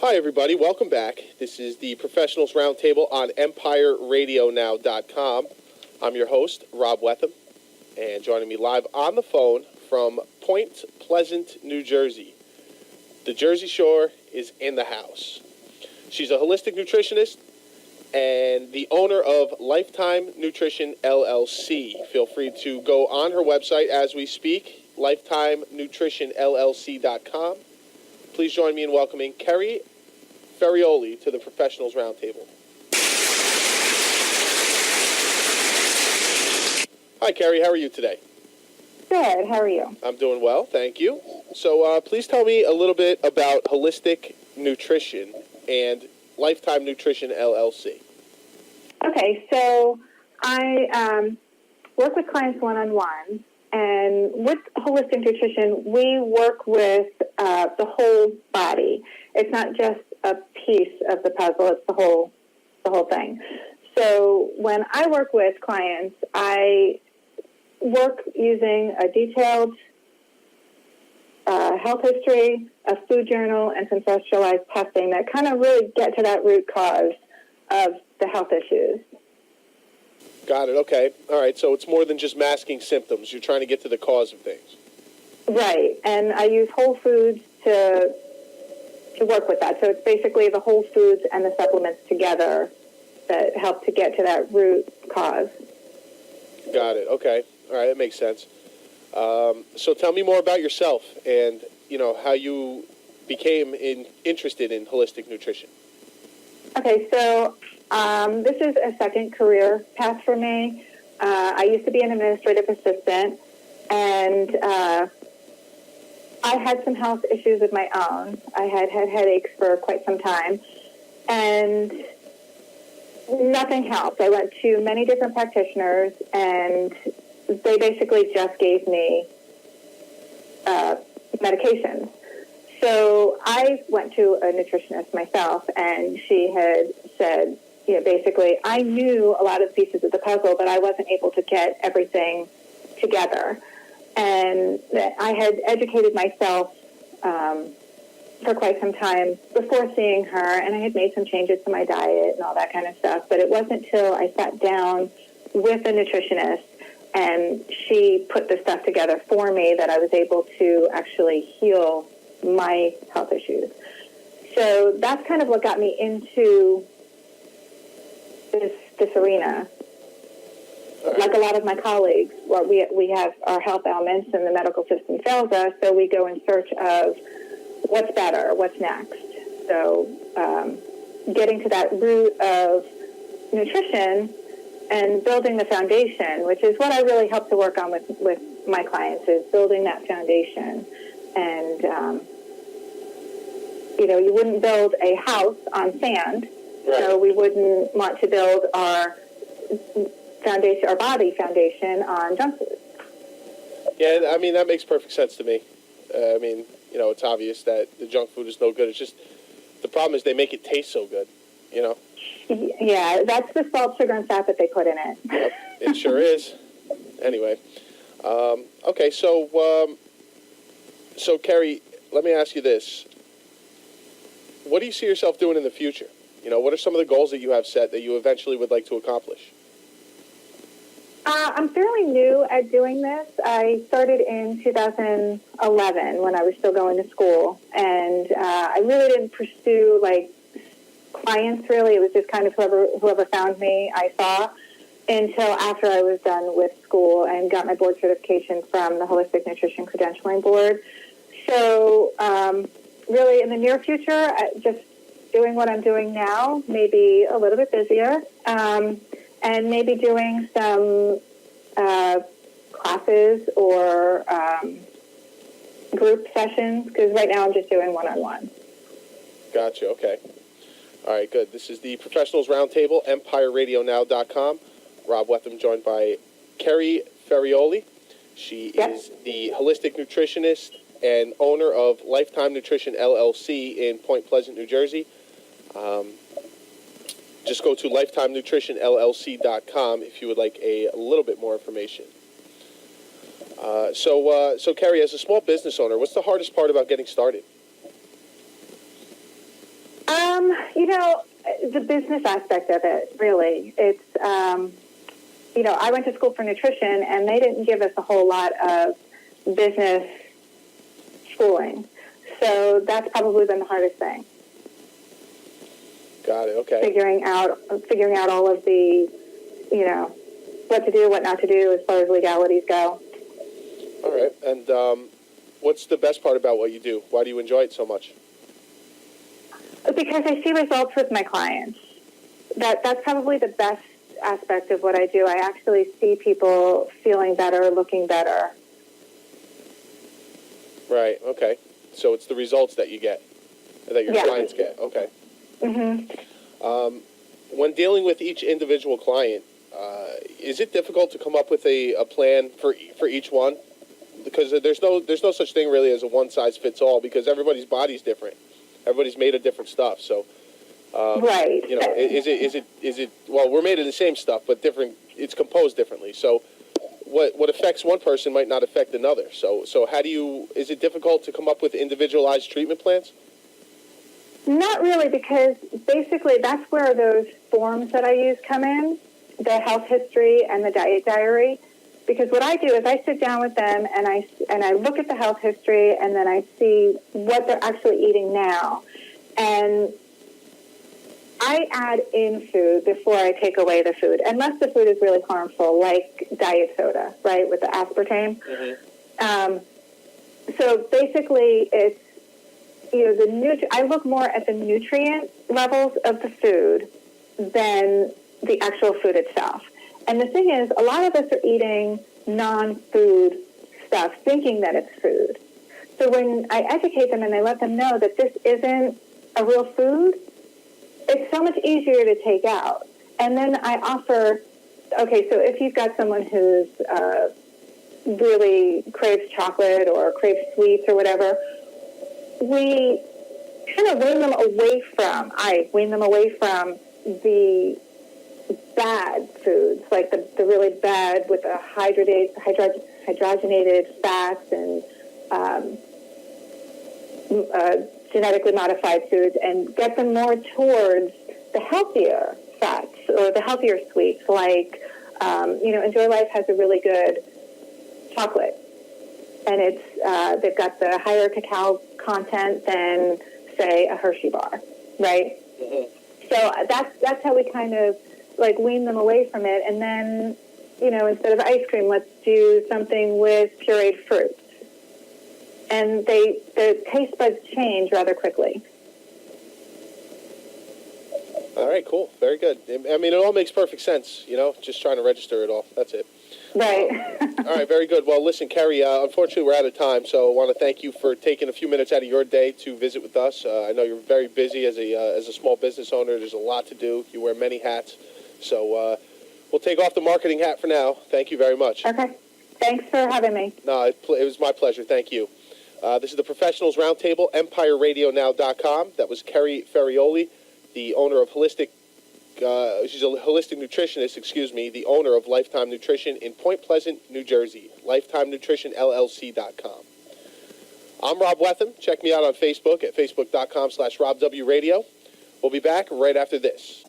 Hi, everybody. Welcome back. This is the Professionals Roundtable on EmpireRadioNow.com. I'm your host, Rob Wetham, and joining me live on the phone from Point Pleasant, New Jersey. The Jersey Shore is in the house. She's a holistic nutritionist and the owner of Lifetime Nutrition, LLC. Feel free to go on her website as we speak, lifetimenutritionllc.com. Please join me in welcoming Kerry Ferrioli to the Professionals Roundtable. Hi, Kerry. How are you today? Good. How are you? I'm doing well, thank you. So please tell me a little bit about Holistic Nutrition and Lifetime Nutrition, LLC. Okay, so I work with clients one-on-one, and with holistic nutrition, we work with the whole body. It's not just a piece of the puzzle; it's the whole thing. So when I work with clients, I work using a detailed health history, a food journal, and some specialized testing that kind of really get to that root cause of the health issues. Got it. Okay. All right. So it's more than just masking symptoms. You're trying to get to the cause of things. Right. And I use whole foods to work with that. So it's basically the whole foods and the supplements together that help to get to that root cause. Got it. Okay. All right. That makes sense. So tell me more about yourself and, how you became interested in holistic nutrition. Okay, so this is a second career path for me. I used to be an administrative assistant, and I had some health issues of my own. I had headaches for quite some time, and nothing helped. I went to many different practitioners, and they basically just gave me medications. So I went to a nutritionist myself, and she had said, basically, I knew a lot of pieces of the puzzle, but I wasn't able to get everything together. And I had educated myself for quite some time before seeing her, and I had made some changes to my diet and all that kind of stuff. But it wasn't until I sat down with a nutritionist and she put the stuff together for me that I was able to actually heal my health issues. So that's kind of what got me into this arena. Right. Like a lot of my colleagues, we have our health ailments and the medical system fails us, so we go in search of what's better, what's next. So getting to that root of nutrition and building the foundation, which is what I really help to work on with my clients, is building that foundation. And, you wouldn't build a house on sand, right. So we wouldn't want to build our foundation, our body foundation, on junk food. Yeah, I mean, that makes perfect sense to me. It's obvious that the junk food is no good. It's just, the problem is they make it taste so good, Yeah, that's the salt, sugar, and fat that they put in it. Yep, it sure is. Anyway, okay, so Kerry, let me ask you this. What do you see yourself doing in the future? What are some of the goals that you have set that you eventually would like to accomplish? I'm fairly new at doing this. I started in 2011 when I was still going to school, and I really didn't pursue, clients, really. It was just kind of whoever found me, I saw, until after I was done with school and got my board certification from the Holistic Nutrition Credentialing Board. So really in the near future, just doing what I'm doing now, maybe a little bit busier, and maybe doing some classes or group sessions, because right now I'm just doing one-on-one. Gotcha, okay. All right, good. This is the Professionals Roundtable, EmpireRadioNow.com. Rob Wetham, joined by Kerry Ferrioli. She is the holistic nutritionist and owner of Lifetime Nutrition, LLC in Point Pleasant, New Jersey. Just go to lifetimenutritionllc.com if you would like a little bit more information. So Kerry, as a small business owner, what's the hardest part about getting started? The business aspect of it, really. It's, I went to school for nutrition, and they didn't give us a whole lot of business schooling. So that's probably been the hardest thing. Got it. Okay. Figuring out all of the, what to do, what not to do as far as legalities go. All right. And what's the best part about what you do? Why do you enjoy it so much? Because I see results with my clients. That's probably the best aspect of what I do. I actually see people feeling better, looking better. Right. Okay. So it's the results that you get, that your clients get. Okay. Mm-hmm. When dealing with each individual client, is it difficult to come up with a plan for each one? Because there's no such thing really as a one size fits all, because everybody's body's different. Everybody's made of different stuff. So, right. Is it? Well, we're made of the same stuff, but different. It's composed differently. So, what affects one person might not affect another. So how do you? Is it difficult to come up with individualized treatment plans? Not really, because basically that's where those forms that I use come in, the health history and the diet diary. Because what I do is I sit down with them and I look at the health history, and then I see what they're actually eating now. And I add in food before I take away the food, unless the food is really harmful, like diet soda, right, with the aspartame. Mm-hmm. So basically it's, I look more at the nutrient levels of the food than the actual food itself. And the thing is, a lot of us are eating non-food stuff, thinking that it's food. So when I educate them and I let them know that this isn't a real food, it's so much easier to take out. And then I offer, okay, so if you've got someone who's really craves chocolate or craves sweets or whatever, we kind of I wean them away from the bad foods, like the really bad with the hydrogenated fats and genetically modified foods, and get them more towards the healthier fats or the healthier sweets, like, Enjoy Life has a really good chocolate, and it's they've got the higher cacao content than, say, a Hershey bar, right? Mm-hmm. So that's how we kind of like wean them away from it, and then, instead of ice cream, let's do something with pureed fruits. And the taste buds change rather quickly. All right, cool. Very good. I mean, it all makes perfect sense, just trying to register it all. That's it. Right. All right, very good. Well, listen, Carrie, unfortunately we're out of time, so I want to thank you for taking a few minutes out of your day to visit with us. I know you're very busy as a small business owner. There's a lot to do. You wear many hats. So we'll take off the marketing hat for now. Thank you very much. Okay. Thanks for having me. No, it was my pleasure. Thank you. This is the Professionals Roundtable, EmpireRadioNow.com. That was Carrie Ferrioli, the owner of she's a holistic nutritionist, the owner of Lifetime Nutrition in Point Pleasant, New Jersey, LifetimeNutritionLLC.com. I'm Rob Wetham. Check me out on Facebook at Facebook.com/RobWRadio. We'll be back right after this.